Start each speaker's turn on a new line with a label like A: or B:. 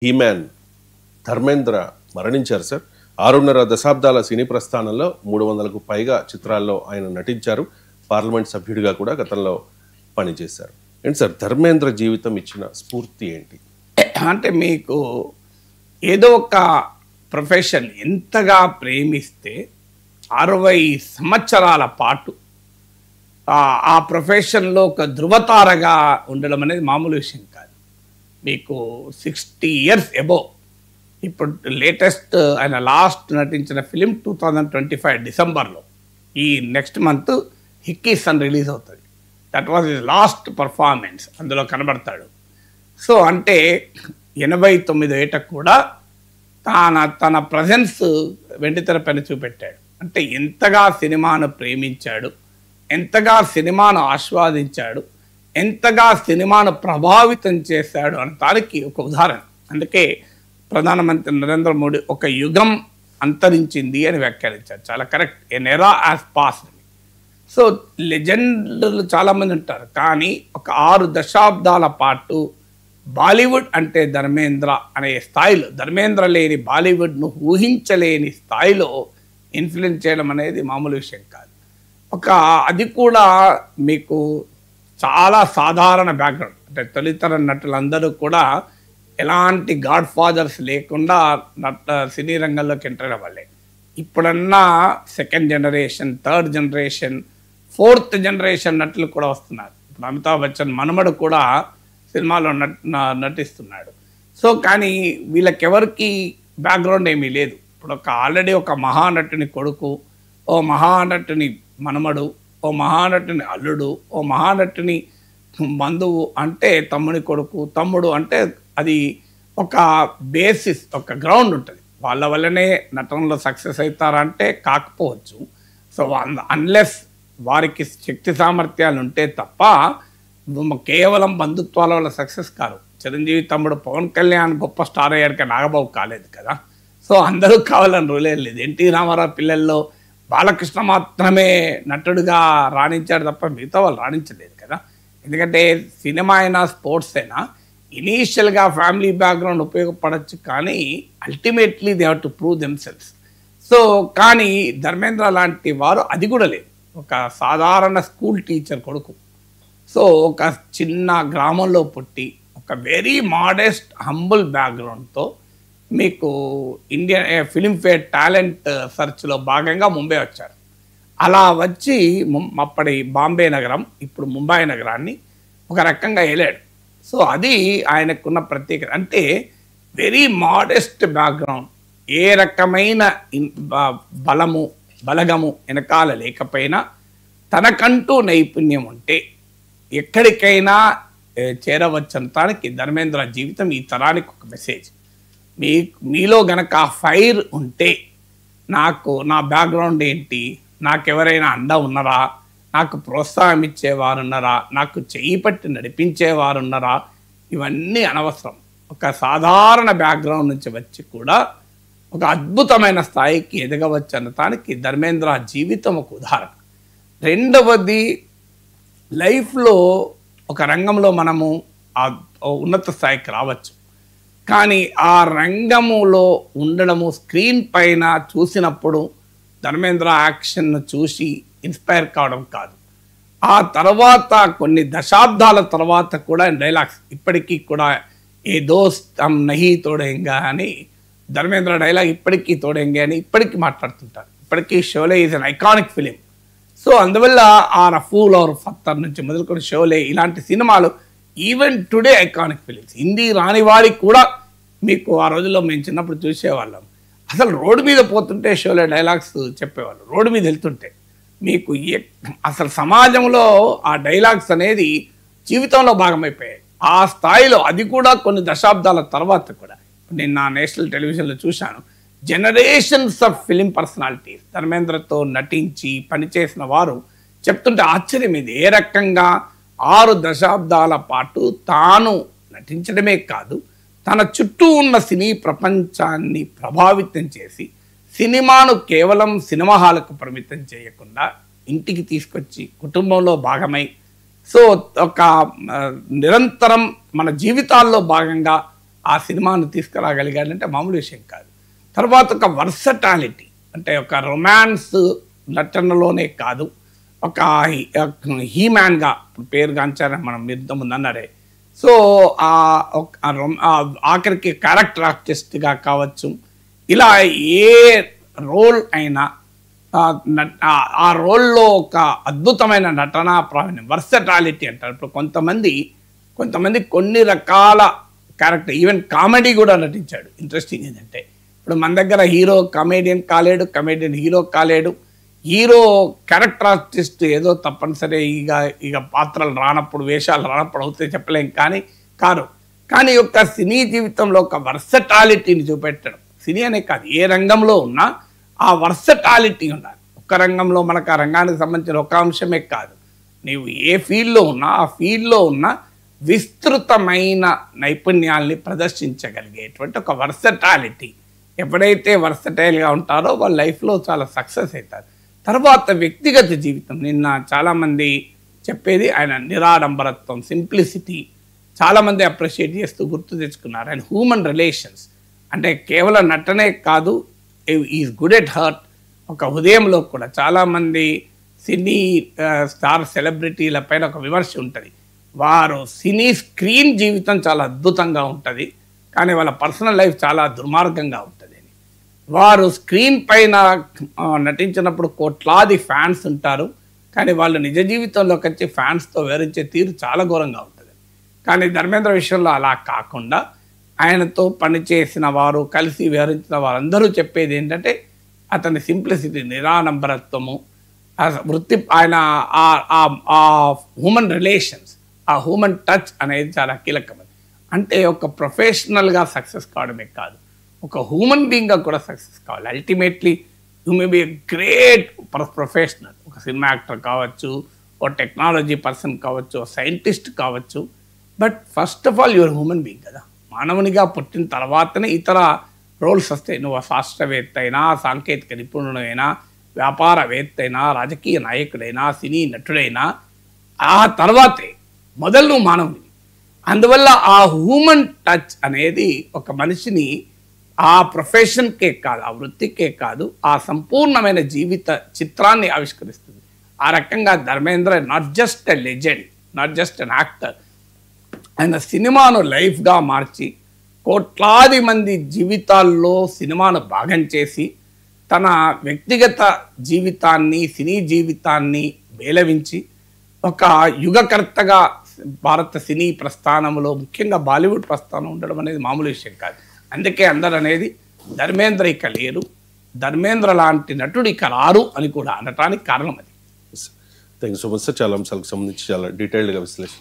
A: He-Man Dharmendra మరణించారు sir. 6.5 దశాబ్దాల సినీ ప్రస్థానంలో 300కు పైగా చిత్రాల్లో ఆయన నటించారు. పార్లమెంట్ సభ్యుడిగా కూడా గతంలో పనిచేశారు. ఏంటి సార్ ధర్మేంద్ర జీవితం ఇచ్చిన స్ఫూర్తి ఏంటి?
B: అంటే మీకు ఏదో ఒక ప్రొఫెషన్ ఎంతగా ప్రేమిస్తే 60 సంవత్సరాల పాటు ఆ ప్రొఫెషన్లో ఒక ధృవతారగా ఉండడం అనేది మామూలు విషయం కాదు. మీకు 60 ఇయర్స్ అబోవ్. ఇప్పుడు లేటెస్ట్ ఆయన లాస్ట్ నటించిన ఫిలిం 2025 డిసెంబర్లో, ఈ నెక్స్ట్ మంత్ హిక్కీ సన్ రిలీజ్ అవుతుంది. That was his last performance. అందులో కనబడతాడు. సో అంటే 89 ఏటకు కూడా తన ప్రజెన్స్ వెండితెర పైన చూపెట్టాడు. అంటే ఎంతగా సినిమాను ప్రేమించాడు, ఎంతగా సినిమాను ఆస్వాదించాడు, ఎంతగా సినిమాను ప్రభావితం చేశాడు అన్న దానికి ఒక ఉదాహరణ. అందుకే ప్రధానమంత్రి నరేంద్ర మోడీ ఒక యుగం అంతరించింది అని వ్యాఖ్యానించారు. చాలా కరెక్ట్. ఎన్ ఎరా యాజ్ పాస్డ్. సో లెజెండ్లు చాలామంది ఉంటారు, కానీ ఒక 6 దశాబ్దాల పాటు బాలీవుడ్ అంటే ధర్మేంద్ర అనే స్థాయిలో, ధర్మేంద్ర లేని బాలీవుడ్ను ఊహించలేని స్థాయిలో ఇన్ఫ్లుయెన్స్ చేయడం అనేది మామూలు విషయం కాదు. అది కూడా మీకు చాలా సాధారణ బ్యాక్గ్రౌండ్. అంటే తొలితర నటులందరూ కూడా ఎలాంటి గాడ్ ఫాదర్స్ లేకుండా సినీ రంగంలోకి ఎంటర్ అవ్వాలి. ఇప్పుడన్నా second generation, third generation, fourth generation నటులు కూడా వస్తున్నారు. ఇప్పుడు అమితాబ్ బచ్చన్ మనమడు కూడా సినిమాలో నటిస్తున్నాడు. సో కానీ వీళ్ళకెవరికి బ్యాక్గ్రౌండ్ ఏమీ లేదు. ఇప్పుడు ఆల్రెడీ ఒక మహానటుని కొడుకు, ఓ మహానటుని మనమడు, ఓ మహానటుని అల్లుడు, ఓ మహానటుని బంధువు అంటే తమ్ముని కొడుకు, తమ్ముడు అంటే అది ఒక బేసిస్, ఒక గ్రౌండ్ ఉంటుంది. వాళ్ళ వల్లనే నటనలో సక్సెస్ అవుతారంటే కాకపోవచ్చు. సో అన్లెస్ వారికి శక్తి సామర్థ్యాలు ఉంటే తప్ప కేవలం బంధుత్వాల వల్ల సక్సెస్ కాదు. చిరంజీవి తమ్ముడు పవన్ కళ్యాణ్ గొప్ప స్టార్ అయ్యాడికి నాగబాబు కాలేదు కదా. సో అందరూ కావాలని రూలే లేదు. ఎన్టీ రామారావు పిల్లల్లో బాలకృష్ణ మాత్రమే నటుడుగా రాణించాడు తప్ప మిగతా వాళ్ళు రాణించలేదు కదా. ఎందుకంటే సినిమా అయినా స్పోర్ట్స్ అయినా ఇనీషియల్గా ఫ్యామిలీ బ్యాక్గ్రౌండ్ ఉపయోగపడవచ్చు, కానీ ultimately they have to prove themselves. So కానీ ధర్మేంద్ర లాంటి వారు అది కూడా లేదు. ఒక సాధారణ స్కూల్ టీచర్ కొడుకు. సో ఒక చిన్న గ్రామంలో పుట్టి ఒక వెరీ మోడెస్ట్ హంబుల్ బ్యాక్గ్రౌండ్తో మీకు ఇండియన్ ఫిలింఫేర్ టాలెంట్ సర్చ్లో భాగంగా ముంబై వచ్చారు. అలా వచ్చి అప్పటి బాంబే నగరం, ఇప్పుడు ముంబై నగరాన్ని ఒక రకంగా వెళ్ళాడు. సో అది ఆయనకున్న ప్రత్యేకత. అంటే వెరీ మోడెస్ట్ బ్యాక్గ్రౌండ్, ఏ రకమైన బలగము వెనకాల లేకపోయినా తనకంటూ నైపుణ్యం ఉంటే ఎక్కడికైనా చేరవచ్చంతానికి ధర్మేంద్ర జీవితం ఈ తరానికి ఒక మెసేజ్. మీలో గనక ఫైర్ ఉంటే, నా బ్యాక్గ్రౌండ్ ఏంటి, నాకెవరైనా అండ ఉన్నారా, నాకు ప్రోత్సాహం ఇచ్చేవారు ఉన్నారా, నాకు చెయ్యి పట్టి నడిపించేవారు ఉన్నారా, ఇవన్నీ అనవసరం. ఒక సాధారణ బ్యాక్గ్రౌండ్ నుంచి వచ్చి కూడా ఒక అద్భుతమైన స్థాయికి ఎదగవచ్చు అన్నదానికి ధర్మేంద్ర జీవితం ఒక ఉదాహరణ. రెండవది, లైఫ్లో ఒక రంగంలో మనము ఆ ఉన్నత స్థాయికి రావచ్చు, కానీ ఆ రంగములో ఉండడము స్క్రీన్ పైన చూసినప్పుడు ధర్మేంద్ర యాక్షన్ను చూసి ఇన్స్పైర్ కావడం కాదు. ఆ తర్వాత కొన్ని దశాబ్దాల తర్వాత కూడా డైలాగ్స్ ఇప్పటికీ కూడా ఏ దోస్త్ హమ్ నహీ తోడేంగా అని ధర్మేంద్ర డైలాగ్ ఇప్పటికీ తోడేంగే అని ఇప్పటికీ మాట్లాడుతుంటారు. ఇప్పటికీ Sholay is an iconic film. So అందువల్ల ఆ రఫూల్ ఔర్ ఫత్తర్ నుంచి మొదలుకొని షోలే ఇలాంటి సినిమాలు even today iconic films. Hindi రాని వారికి కూడా మీకు ఆ రోజుల్లో మేము చిన్నప్పుడు చూసేవాళ్ళం. అసలు రోడ్డు మీద పోతుంటే షోలే డైలాగ్స్ చెప్పేవాళ్ళు. రోడ్డు మీద వెళ్తుంటే మీకు అసలు సమాజంలో ఆ డైలాగ్స్ అనేది జీవితంలో భాగమైపోయాయి. ఆ స్థాయిలో అది కూడా కొన్ని దశాబ్దాల తర్వాత కూడా. నేను నా నేషనల్ టెలివిజన్లో చూశాను, జనరేషన్స్ ఆఫ్ ఫిలిం పర్సనాలిటీస్ ధర్మేంద్రతో నటించి పనిచేసిన వారు చెప్తుంటే ఆశ్చర్యం. ఇది ఏ రకంగా 6 దశాబ్దాల పాటు తాను నటించడమే కాదు, తన చుట్టూ ఉన్న సినీ ప్రపంచాన్ని ప్రభావితం చేసి సినిమాను కేవలం సినిమా హాలకు పరిమితం చేయకుండా ఇంటికి తీసుకొచ్చి కుటుంబంలో భాగమై, సో ఒక నిరంతరం మన జీవితాల్లో భాగంగా ఆ సినిమాను తీసుకురాగలిగాడంటే మామూలు విషయం కాదు. తర్వాత ఒక వర్సటాలిటీ, అంటే ఒక రొమాన్స్ నటనలోనే కాదు, ఒక హీమ్యాన్గా పేరుగాంచారని మనం ఇంతకుముందు అన్నారే. సో ఆఖరికి క్యారెక్టర్ ఆర్టిస్ట్గా కావచ్చు, ఇలా ఏ రోల్ అయినా ఆ రోల్లో ఒక అద్భుతమైన నటనా ప్రావీణ్యం, వర్సటాలిటీ అంటారు. ఇప్పుడు కొంతమంది కొన్ని రకాల క్యారెక్టర్, ఈవెన్ కామెడీ కూడా నటించాడు. ఇంట్రెస్టింగ్ ఏంటంటే ఇప్పుడు మన దగ్గర హీరో కమేడియన్ కాలేడు, కమేడియన్ హీరో కాలేడు, హీరో క్యారెక్టర్ ఆర్టిస్ట్ ఏదో తప్పనిసరి ఇక పాత్రలు రానప్పుడు, వేషాలు రానప్పుడు అవుతాయి చెప్పలేం, కానీ యొక్క సినీ జీవితంలో ఒక వర్సటాలిటీని చూపెట్టడం, సినీ అనే కాదు ఏ రంగంలో ఉన్నా ఆ వర్సటాలిటీ ఉండాలి. ఒక్క రంగంలో మనకు ఆ రంగానికి సంబంధించిన ఒక అంశమే కాదు, నీవు ఏ ఫీల్డ్లో ఉన్నా ఆ ఫీల్డ్లో ఉన్న విస్తృతమైన నైపుణ్యాల్ని ప్రదర్శించగలిగేటువంటి ఒక వర్సటాలిటీ. ఎప్పుడైతే వర్సటైల్గా ఉంటారో వాళ్ళ లైఫ్లో చాలా సక్సెస్ అవుతారు. తర్వాత వ్యక్తిగత జీవితం, నిన్న చాలామంది చెప్పేది ఆయన నిరాడంబరత్వం, సింప్లిసిటీ చాలామంది అప్రిషియేట్ చేస్తూ గుర్తు తెచ్చుకున్నారు. అండ్ హ్యూమన్ రిలేషన్స్, అంటే కేవలం నటనే కాదు, ఈజ్ గుడ్ ఎట్ హర్ట్. ఒక హృదయంలో కూడా చాలామంది సినీ స్టార్ సెలబ్రిటీల పైన ఒక విమర్శ ఉంటుంది, వారు సినీ స్క్రీన్ జీవితం చాలా అద్భుతంగా ఉంటుంది కానీ వాళ్ళ పర్సనల్ లైఫ్ చాలా దుర్మార్గంగా ఉంటుంది అని. వారు స్క్రీన్ పైన నటించినప్పుడు కోట్లాది ఫ్యాన్స్ ఉంటారు కానీ వాళ్ళు నిజ జీవితంలోకి వచ్చి ఫ్యాన్స్తో వివరించే తీరు చాలా ఘోరంగా ఉంటుంది. కానీ ధర్మేంద్ర విషయంలో అలా కాకుండా ఆయనతో పనిచేసిన వారు, కలిసి వివరించిన వారందరూ చెప్పేది ఏంటంటే అతని సింప్లిసిటీ, నిరాడంబరత్వము, వృత్తి, ఆయన ఆ హ్యూమన్ రిలేషన్స్, ఆ హ్యూమన్ టచ్ అనేది చాలా కీలకమైనది. అంటే ఒక ప్రొఫెషనల్గా సక్సెస్ కావడమే కాదు, ఒక హ్యూమన్ బీయింగ్గా కూడా సక్సెస్ కావాలి. Ultimately you may be a great professional, ఒక సినిమా యాక్టర్ కావచ్చు, ఓ టెక్నాలజీ పర్సన్ కావచ్చు, ఓ సైంటిస్ట్ కావచ్చు, but first of all your human being కదా. మానవునిగా పుట్టిన తర్వాతనే ఇతర రోల్స్ వస్తాయి. నువ్వు శాస్త్రవేత్త అయినా, సాంకేతిక నిపుణుడైనా, వ్యాపారవేత్త అయినా, రాజకీయ నాయకుడైనా, సినీ నటుడైనా, ఆ తర్వాతే మొదలు నువ్వు మానవుని. అందువల్ల ఆ హ్యూమన్ టచ్ అనేది ఒక మనిషిని ఆ ప్రొఫెషన్కే కాదు, ఆ వృత్తికే కాదు, ఆ సంపూర్ణమైన జీవిత చిత్రాన్ని ఆవిష్కరిస్తుంది. ఆ రకంగా Dharmendra not just a legend, not just an actor, ఆయన సినిమాను లైఫ్గా మార్చి కోట్లాది మంది జీవితాల్లో సినిమాను భాగం చేసి తన వ్యక్తిగత జీవితాన్ని, సినీ జీవితాన్ని మేళవించి ఒక యుగకర్తగా భారత సినీ ప్రస్థానంలో, ముఖ్యంగా బాలీవుడ్ ప్రస్థానం ఉండడం అనేది మామూలు విషయం కాదు. అందుకే అందరూ అనేది ధర్మేంద్ర ఇక లేరు, ధర్మేంద్ర లాంటి నటుడు ఇక రారు అని కూడా అనటానికి కారణం అది.
A: Thank you so much sir. చాలా అంశాలకు సంబంధించి చాలా డీటెయిల్డ్గా విశ్లేషణ